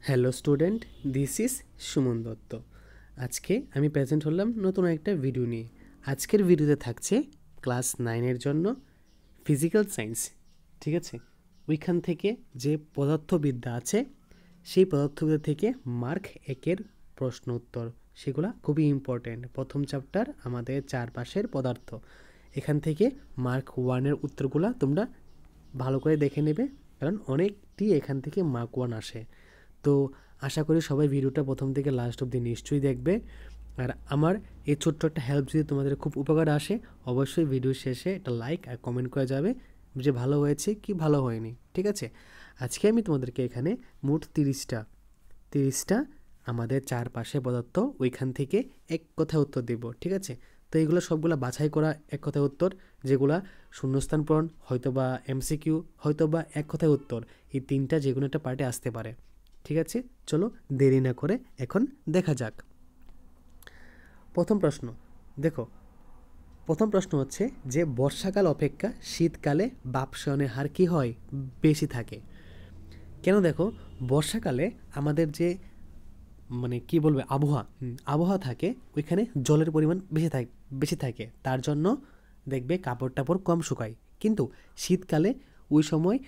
Hello student, this is Suman Dutta. আজকে আমি present হলাম নতুন একটা ভিডিও নিয়ে। আজকের ভিডিওতে থাকছে ক্লাস 9-এর জন্য ফিজিক্যাল সায়েন্স। ঠিক আছে, ওইখান থেকে যে পদার্থবিদ্যা আছে সেই পদার্থবিদ্যা থেকে মার্ক 1-এর প্রশ্ন উত্তর, সেগুলো খুবই ইম্পর্ট্যান্ট। প্রথম চ্যাপ্টার আমাদের চারপাশের পদার্থ, এখান থেকে মার্ক 1-এর উত্তরগুলো তোমরা ভালো করে দেখে নেবে, কারণ অনেকটি এখান থেকে মার্ক 1 আসে। তো আশা করি সবাই ভিডিওটা প্রথম থেকে লাস্ট অবধি নিশ্চয়ই দেখবে। আর আমার এই ছোট্ট একটা হেল্প যদি তোমাদের খুব উপকার আসে, অবশ্যই ভিডিও শেষে একটা লাইক আর কমেন্ট করে যাবে যে ভালো হয়েছে কি ভালো হয়নি। ঠিক আছে, আজকে আমি তোমাদেরকে এখানে মোট 30টা আমাদের চারপাশে পদার্থ, ওইখান থেকে এক কথায় উত্তর দেব। ঠিক আছে, তো এইগুলো সবগুলো বাছাই করা এক কথায় উত্তর, যেগুলা শূন্যস্থান পূরণ, হয়তোবা এমসিকিউ, হয়তোবা এক কথায় উত্তর, এই তিনটা যে কোনো একটা পার্টে আসতে পারে। ঠিক আছে, চলো দেরি না করে এখন দেখা যাক প্রথম প্রশ্ন। দেখো, প্রথম প্রশ্ন হচ্ছে যে বর্ষাকাল অপেক্ষা শীতকালে বাষ্পায়নের হার কী হয়, বেশি থাকে। কেন? দেখো, বর্ষাকালে আমাদের যে মানে কি বলবে আবহাওয়া থাকে, ওইখানে জলের পরিমাণ বেশি থাকে, তার জন্য দেখবে কাপড় টাপড় কম শুকায়। কিন্তু শীতকালে ওই সময়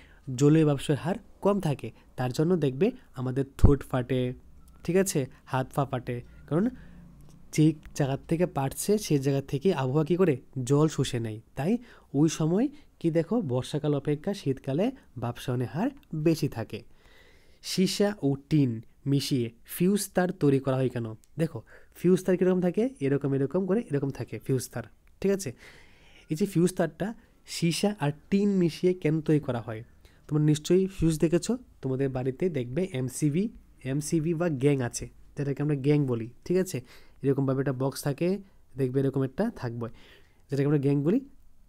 জলীয় বাষ্পের হার কম থাকে, তার জন্য দেখবে আমাদের ঠোঁট ফাটে, ঠিক আছে, হাত পা ফাটে, কারণ যেই জায়গার থেকে পাটছে সেই জায়গা থেকে আবহাওয়া কী করে জল শুষে নেয়। তাই ওই সময় কি দেখো, বর্ষাকাল অপেক্ষা শীতকালে বাষ্পায়নের হার বেশি থাকে। সীসা ও টিন মিশিয়ে ফিউজ তার তৈরি করা হয় কেন? দেখো, ফিউজ তার কীরকম থাকে, এরকম করে এরকম থাকে ফিউজ তার। ঠিক আছে, এই যে ফিউজ তারটা সীসা আর টিন মিশিয়ে কেন তৈরি করা হয়? তোমরা নিশ্চয়ই ফিউজ দেখেছো, তোমাদের বাড়িতে দেখবে এমসিভি বা গ্যাং আছে, যেটাকে আমরা গ্যাং বলি। ঠিক আছে, এরকমভাবে একটা বক্স থাকে, দেখবে এরকম একটা থাকবে, যেটাকে আমরা গ্যাং বলি।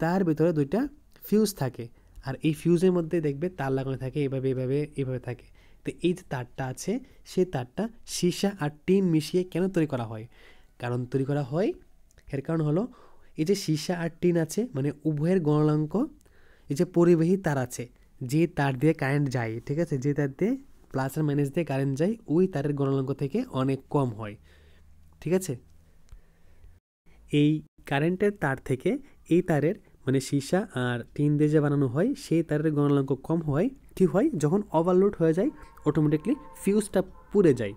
তার ভিতরে দুইটা ফিউজ থাকে, আর এই ফিউজের মধ্যে দেখবে তার লাগানো থাকে, এভাবে থাকে। তো এই যে তারটা আছে, সেই তারটা সীসা আর টিন মিশিয়ে কেন তৈরি করা হয়? কারণ তৈরি করা হয়, এর কারণ হলো এই যে সীসা আর টিন আছে, মানে উভয়ের গলনাঙ্ক, এই যে পরিবাহী তার আছে, যে তার দিয়ে কারেন্ট যায়, ঠিক আছে, যে তার দিয়ে প্লাস আর মাইনাস দিয়ে কারেন্ট যায়, ওই তারের গলনাঙ্ক থেকে অনেক কম হয়। ঠিক আছে, এই কারেন্টের তার থেকে এই তারের মানে সীসা আর টিন দিয়ে যে বানানো হয়, সেই তারের গলনাঙ্ক কম হয়। কি হয়, যখন ওভারলোড হয়ে যায় অটোমেটিকলি ফিউজটা পুড়ে যায়,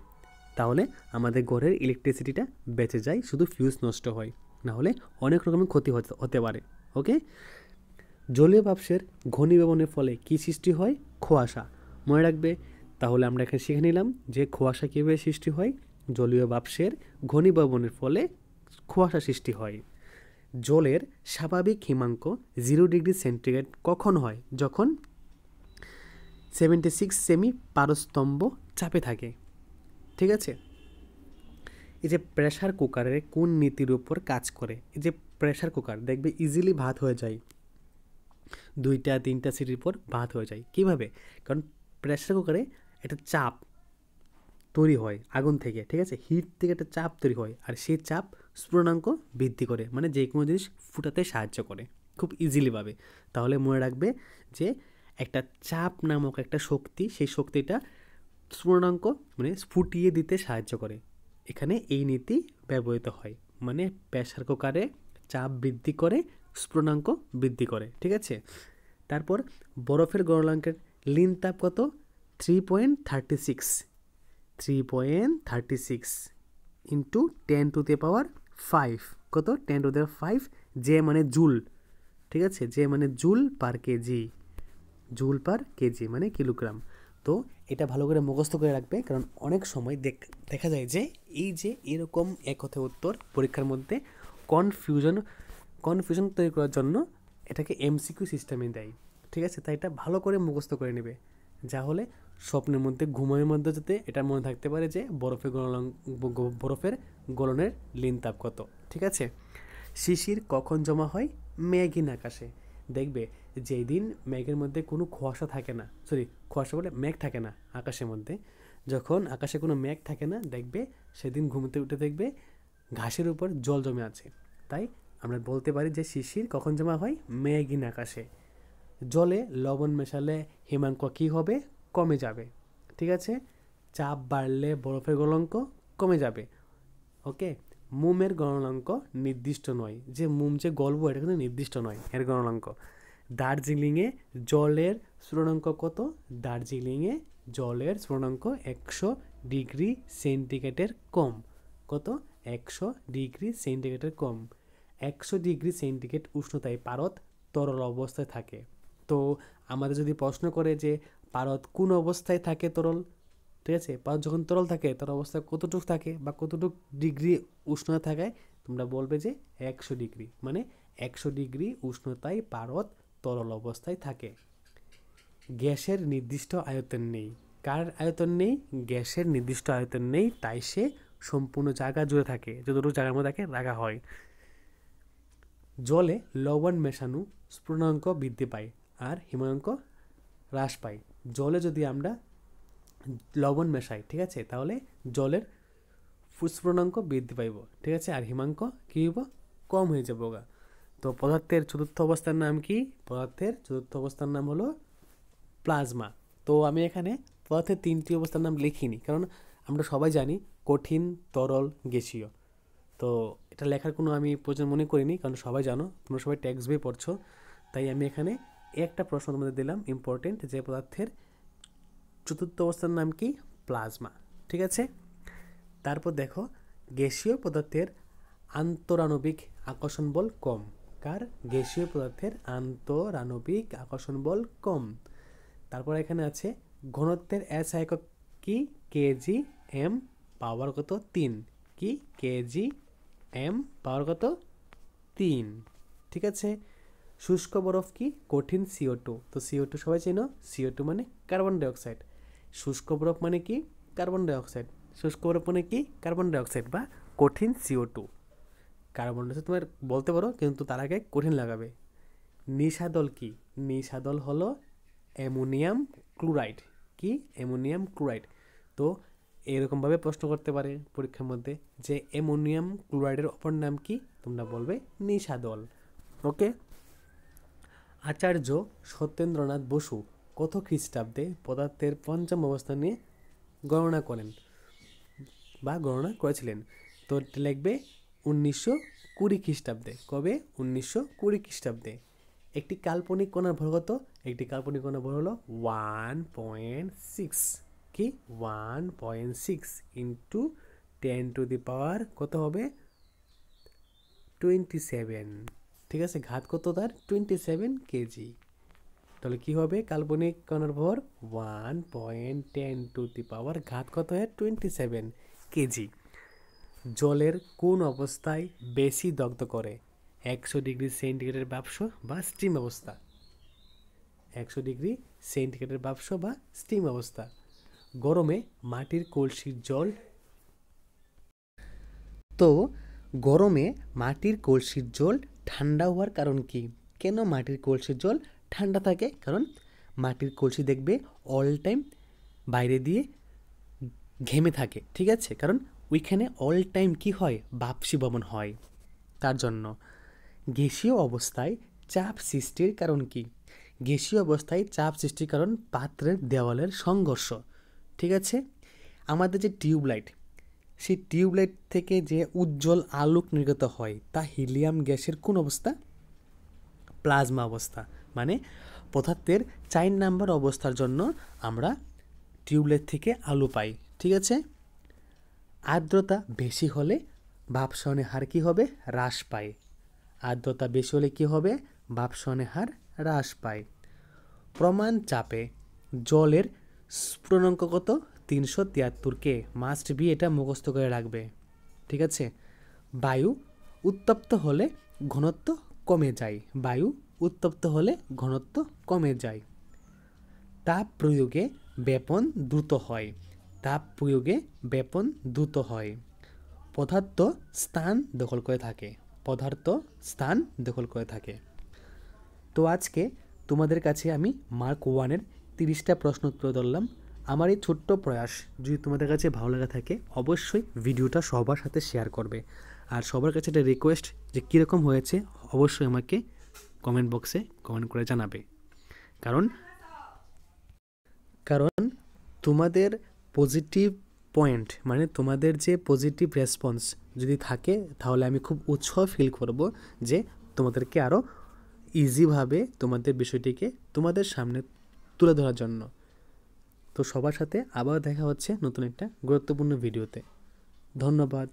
তাহলে আমাদের ঘরের ইলেকট্রিসিটিটা বেঁচে যায়, শুধু ফিউজ নষ্ট হয়, না হলে অনেক রকমের ক্ষতি হতে পারে। ওকে, জলীয় বাষ্পের ঘনীভবনের ফলে কি সৃষ্টি হয়? কুয়াশা। মনে রাখবে, তাহলে আমরা এখানে শিখে নিলাম যে কুয়াশা কীভাবে সৃষ্টি হয়। জলীয় বাষ্পের ঘনীভবনের ফলে কুয়াশা সৃষ্টি হয়। জলের স্বাভাবিক হিমাঙ্ক 0°C কখন হয়? যখন 76 সেমি পারস্তম্ভ চাপে থাকে। ঠিক আছে, এই যে প্রেসার কুকারের কোন নীতির উপর কাজ করে? এই যে প্রেসার কুকার দেখবে ইজিলি ভাত হয়ে যায়, 2-3টা সিটির পর ভাত হয়ে যায়। কিভাবে? কারণ প্রেসার কুকারে একটা চাপ তৈরি হয় আগুন থেকে, ঠিক আছে, হিট থেকে একটা চাপ তৈরি হয়, আর সেই চাপ স্ফুটনাঙ্ক বৃদ্ধি করে, মানে যে কোনো জিনিস ফুটাতে সাহায্য করে খুব ইজিলিভাবে। তাহলে মনে রাখবে যে একটা চাপ নামক একটা শক্তি, সেই শক্তিটা স্ফুটনাঙ্ক মানে ফুটিয়ে দিতে সাহায্য করে। এখানে এই নীতি ব্যবহৃত হয়, মানে প্রেসার কুকারে চাপ বৃদ্ধি করে, স্ফুটনাঙ্ক বৃদ্ধি করে। ঠিক আছে, তারপর বরফের গলনাঙ্কের লিন তাপ কত? 3.36 ইন্টু 10⁵ কত? 10⁵ যে মানে জুল। ঠিক আছে, যে মানে জুল পার কেজি মানে কিলোগ্রাম। তো এটা ভালো করে মুখস্থ করে রাখবে, কারণ অনেক সময় দেখা যায় যে এই যে এরকম এক কথায় উত্তর পরীক্ষার মধ্যে কনফিউশন তৈরি করার জন্য এটাকে এমসিকিউ সিস্টেমে দেয়। ঠিক আছে, তাই এটা ভালো করে মুখস্থ করে নেবে, যা হলে স্বপ্নের মধ্যে ঘুমের মধ্যে যাতে এটা মনে থাকতে পারে যে বরফের গলনের লিন তাপ কত। ঠিক আছে, শিশির কখন জমা হয়? মেঘহীন আকাশে। দেখবে যেই দিন মেঘের মধ্যে কোনো কুয়াশা থাকে না, কুয়াশা বলে মেঘ থাকে না আকাশের মধ্যে, যখন আকাশে কোনো মেঘ থাকে না, দেখবে সেদিন ঘুমোতে উঠে দেখবে ঘাসের উপর জল জমে আছে। তাই আমরা বলতে পারি যে শিশির কখন জমা হয়? মেঘহীন আকাশে। জলে লবণ মেশালে হিমাঙ্ক কী হবে? কমে যাবে। ঠিক আছে, চাপ বাড়লে বরফের গলনাঙ্ক কমে যাবে। ওকে, মোমের গলনাঙ্ক নির্দিষ্ট নয়, যে মোম যে গলব এটা কিন্তু নির্দিষ্ট নয় এর গলনাঙ্ক। দার্জিলিংয়ে জলের স্ফুটনাঙ্ক কত? দার্জিলিংয়ে জলের স্ফুটনাঙ্ক 100 ডিগ্রি সেন্টিগ্রেডের কম। কত? 100 ডিগ্রি সেন্টিগ্রেডের কম। 100 ডিগ্রি সেন্টিগ্রেড উষ্ণতায় পারদ তরল অবস্থায় থাকে। তো আমাদের যদি প্রশ্ন করে যে পারদ কোন অবস্থায় থাকে তরল, ঠিক আছে, পারদ যখন তরল থাকে তার অবস্থা কতটুকু থাকে বা কতটুকু ডিগ্রি উষ্ণতা থাকায়, তোমরা বলবে যে 100 ডিগ্রি, মানে 100 ডিগ্রি উষ্ণতায় পারদ তরল অবস্থায় থাকে। গ্যাসের নির্দিষ্ট আয়তন নেই। কার আয়তন নেই? গ্যাসের নির্দিষ্ট আয়তন নেই, তাই সে সম্পূর্ণ জায়গা জুড়ে থাকে, যতটুকু জায়গার মধ্যে তাকে রাখা হয়। জলে লবণ মেশানো স্ফুটনাঙ্ক বৃদ্ধি পায় আর হিমাঙ্ক হ্রাস পায়। জলে যদি আমরা লবণ মেশাই, ঠিক আছে, তাহলে জলের স্ফুটনাঙ্ক বৃদ্ধি পাইব, ঠিক আছে, আর হিমাঙ্ক কী হইব? কম হয়ে যাব গা। তো পদার্থের চতুর্থ অবস্থার নাম কি? পদার্থের চতুর্থ অবস্থার নাম হলো প্লাজমা। তো আমি এখানে পদার্থের 3টি অবস্থার নাম লিখিনি, কারণ আমরা সবাই জানি কঠিন, তরল, গ্যাসীয়। তো এটা লেখার কোনো আমি প্রয়োজন মনে করিনি, কারণ সবাই জানো, তোমরা সবাই টেক্সট বই পড়ছো। তাই আমি এখানে একটা প্রশ্ন তোমাদের দিলাম ইম্পর্টেন্ট, যে পদার্থের চতুর্থ অবস্থার নাম কি? প্লাজমা, ঠিক আছে। তারপর দেখো, গ্যাসীয় পদার্থের আন্তরাণবিক আকর্ষণ বল কম। কার? গ্যাসীয় পদার্থের আন্তরাণবিক আকর্ষণ বল কম। তারপর এখানে আছে ঘনত্বের এস একক কি? কেজি এম পাওয়ার কত? 3। কি? কেজি এম পাওয়ার কত? 3, ঠিক আছে। শুষ্ক বরফ কি? কঠিন CO2। তো CO2 সবাই চেনো, CO2 মানে কার্বন ডাইঅক্সাইড। শুষ্ক বরফ মানে কি? Carbon dioxide. শুষ্ক বরফ মানে কি? কার্বন ডাইঅক্সাইড বা কঠিন CO2। কার্বন ডাইঅক্সাইড তোমার বলতে পারো, কিন্তু তার আগে কঠিন লাগাবে। নিশাদল কি? নিশাদল হলো অ্যামোনিয়াম ক্লোরাইড। কি? Ammonium chloride. তো এরকমভাবে প্রশ্ন করতে পারে পরীক্ষার মধ্যে যে অ্যামোনিয়াম ক্লোরাইডের অপর নাম কি? তোমরা বলবে নিশাদল। ওকে। আচার্য সত্যেন্দ্রনাথ বসু কত খ্রিস্টাব্দে পদার্থের পঞ্চম অবস্থা নিয়ে গণনা করেন বা গণনা করেছিলেন? তো লিখবে 1920 খ্রিস্টাব্দে। কবে? 1920 খ্রিস্টাব্দে। একটি কাল্পনিক কণার ভর কত? একটি কাল্পনিক কণার ভর হলো 1.6। কি? 1.6 ইন্টু 10⁻⁷ কত হবে? 27, ঠিক আছে। ঘাত কত তার? 27 কেজি। তাহলে কি হবে? কাল্পনিক কণার ভর 1.10⁻⁷, ঘাত কত হয়? 27 কেজি। জলের কোন অবস্থায় বেশি দগ্ধ করে? 100 ডিগ্রি সেন্টিগ্রেডের বাষ্প বা স্টিম অবস্থা। 100 ডিগ্রি সেন্টিগ্রেডের বাষ্প বা স্টিম অবস্থা। গরমে মাটির কলসির জল, তো গরমে মাটির কলসির জল ঠান্ডা হওয়ার কারণ কি? কেন মাটির কলসির জল ঠান্ডা থাকে? কারণ মাটির কলসি দেখবে অল টাইম বাইরে দিয়ে ঘেমে থাকে, ঠিক আছে, কারণ ওইখানে অল টাইম কি হয়? বাষ্পীভবন হয়, তার জন্য। গ্যাসীয় অবস্থায় চাপ সৃষ্টির কারণ কি? গ্যাসীয় অবস্থায় চাপ সৃষ্টির কারণ পাত্রের দেওয়ালের সংঘর্ষ, ঠিক আছে। আমাদের যে টিউবলাইট, সেই টিউবলাইট থেকে যে উজ্জ্বল আলোক নির্গত হয় তা হিলিয়াম গ্যাসের কোন অবস্থা? প্লাজমা অবস্থা। মানে পদার্থের 4 নাম্বার অবস্থার জন্য আমরা টিউবলাইট থেকে আলো পাই, ঠিক আছে। আর্দ্রতা বেশি হলে বাষ্পীভবনের হার কী হবে? হ্রাস পায়। আর্দ্রতা বেশি হলে কী হবে? বাষ্পীভবনের হার হ্রাস পায়। প্রমাণ চাপে জলের স্ফুটনাঙ্ক কত? 373 কে। মাস্ট বি, এটা মুখস্থ করে রাখবে, ঠিক আছে। বায়ু উত্তপ্ত হলে ঘনত্ব কমে যায়। বায়ু উত্তপ্ত হলে ঘনত্ব কমে যায়। তাপ প্রয়োগে ব্যাপন দ্রুত হয়। তাপ প্রয়োগে ব্যাপন দ্রুত হয়। পদার্থ স্থান দখল করে থাকে। পদার্থ স্থান দখল করে থাকে। তো আজকে তোমাদের কাছে আমি মার্ক 1-এর 30টা প্রশ্ন উত্তর ধরলাম। আমার এই ছোট্ট প্রয়াস যদি তোমাদের কাছে ভালো লাগা থাকে, অবশ্যই ভিডিওটা সবার সাথে শেয়ার করবে। আর সবার কাছে একটা রিকোয়েস্ট, যে কীরকম হয়েছে অবশ্যই আমাকে কমেন্ট বক্সে কমেন্ট করে জানাবে। কারণ তোমাদের পজিটিভ পয়েন্ট মানে তোমাদের যে পজিটিভ রেসপন্স যদি থাকে তাহলে আমি খুব উৎসাহ ফিল করব যে তোমাদেরকে আরও ইজিভাবে তোমাদের বিষয়টিকে তোমাদের সামনে তুলে ধরার জন্য। তো সবার সাথে আবার দেখা হচ্ছে নতুন একটা গুরুত্বপূর্ণ ভিডিওতে। ধন্যবাদ।